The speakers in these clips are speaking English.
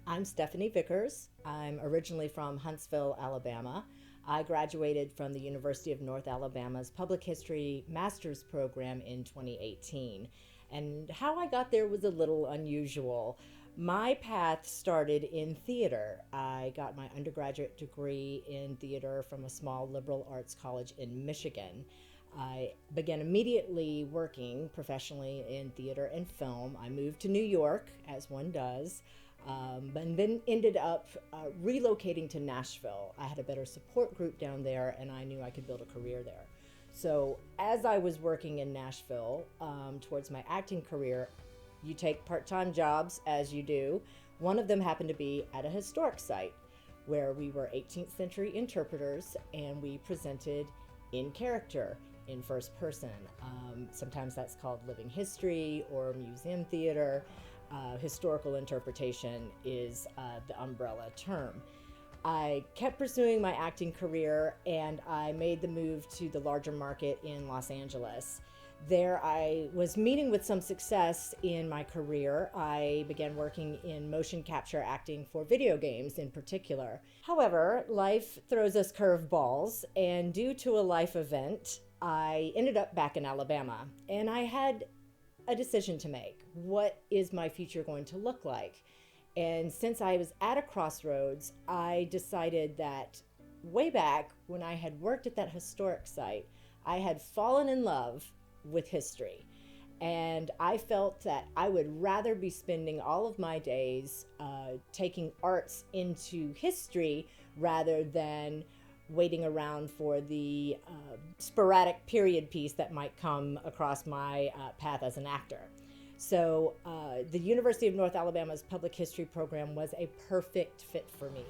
I'm Stephanie Vickers. I'm originally from Huntsville, Alabama. I graduated from the University of North Alabama's Public History Master's Program in 2018. And how I got there was a little unusual. My path started in theater. I got my undergraduate degree in theater from a small liberal arts college in Michigan. I began immediately working professionally in theater and film. I moved to New York, as one does, and then ended up relocating to Nashville. I had a better support group down there, and I knew I could build a career there. So as I was working in Nashville towards my acting career, you take part-time jobs as you do. One of them happened to be at a historic site where we were 18th century interpreters and we presented in character, in first person. Sometimes that's called living history or museum theater. Historical interpretation is the umbrella term. I kept pursuing my acting career and I made the move to the larger market in Los Angeles. There I was meeting with some success in my career. I began working in motion capture acting for video games in particular. However, life throws us curveballs, and due to a life event, I ended up back in Alabama, and I had a decision to make. What is my future going to look like? And since I was at a crossroads, I decided that way back when I had worked at that historic site, I had fallen in love with history. And I felt that I would rather be spending all of my days taking arts into history rather than waiting around for the sporadic period piece that might come across my path as an actor. So the University of North Alabama's public history program was a perfect fit for me.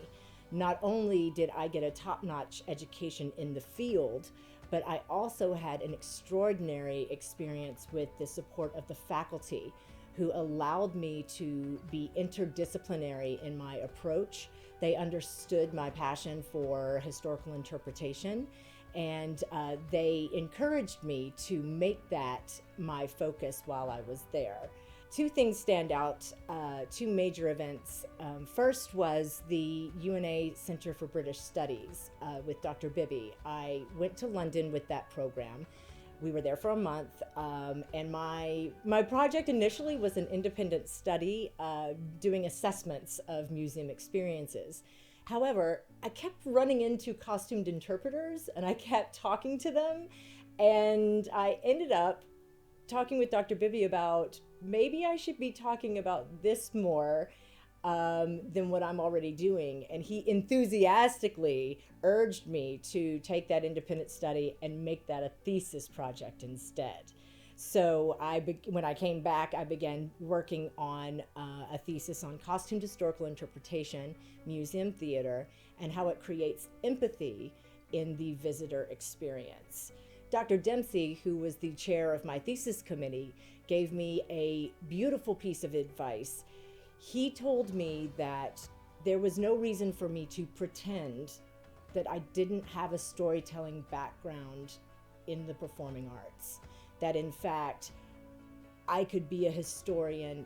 Not only did I get a top-notch education in the field, but I also had an extraordinary experience with the support of the faculty who allowed me to be interdisciplinary in my approach. They understood my passion for historical interpretation, and they encouraged me to make that my focus while I was there. Two things stand out, two major events. First was the UNA Center for British Studies with Dr. Bibby. I went to London with that program. We were there for a month, and my project initially was an independent study doing assessments of museum experiences. However, I kept running into costumed interpreters and I kept talking to them, and I ended up talking with Dr. Bibby about maybe I should be talking about this more than what I'm already doing. And he enthusiastically urged me to take that independent study and make that a thesis project instead. So when I came back, I began working on a thesis on costumed historical interpretation, museum theater, and how it creates empathy in the visitor experience. Dr. Dempsey, who was the chair of my thesis committee, gave me a beautiful piece of advice. He told me that there was no reason for me to pretend that I didn't have a storytelling background in the performing arts. That in fact, I could be a historian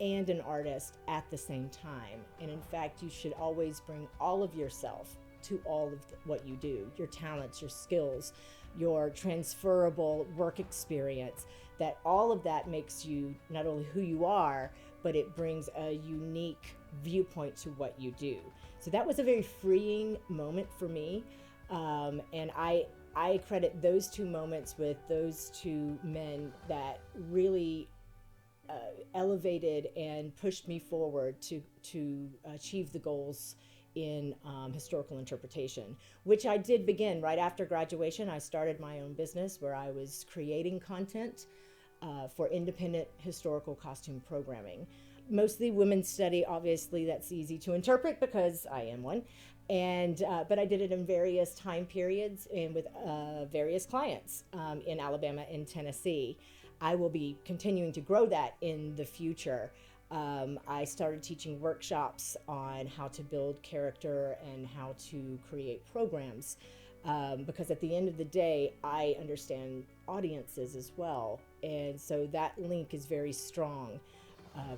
and an artist at the same time. And in fact, you should always bring all of yourself to all of what you do, your talents, your skills, your transferable work experience, that all of that makes you not only who you are, but it brings a unique viewpoint to what you do. So that was a very freeing moment for me. And I credit those two moments with those two men that really elevated and pushed me forward to achieve the goals in historical interpretation, which I did begin right after graduation. I started my own business where I was creating content for independent historical costume programming. Mostly women's study, obviously that's easy to interpret because I am one. But I did it in various time periods and with various clients in Alabama and Tennessee. I will be continuing to grow that in the future. I started teaching workshops on how to build character and how to create programs because at the end of the day, I understand audiences as well. And so that link is very strong.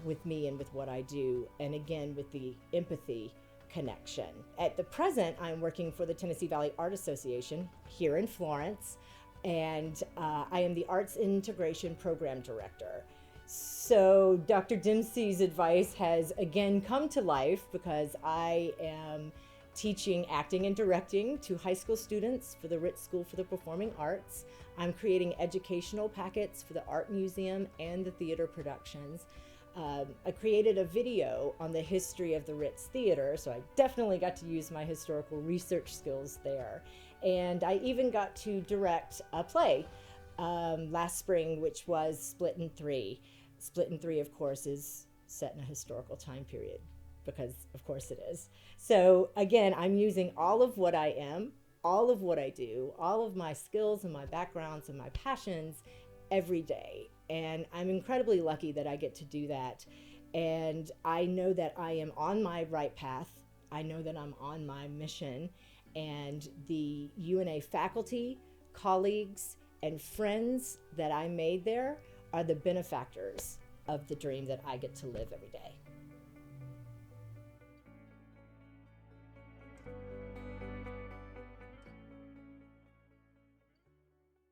with me and with what I do, and again with the empathy connection. At the present, I'm working for the Tennessee Valley Art Association here in Florence, and I am the Arts Integration Program Director. So Dr. Dempsey's advice has again come to life because I am teaching acting and directing to high school students for the Ritz School for the Performing Arts. I'm creating educational packets for the Art Museum and the theater productions. I created a video on the history of the Ritz Theater, so I definitely got to use my historical research skills there. And I even got to direct a play last spring, which was Split in Three. Split in Three, of course, is set in a historical time period, because of course it is. So again, I'm using all of what I am, all of what I do, all of my skills and my backgrounds and my passions every day. And I'm incredibly lucky that I get to do that. And I know that I am on my right path. I know that I'm on my mission. And the UNA faculty, colleagues, and friends that I made there are the benefactors of the dream that I get to live every day.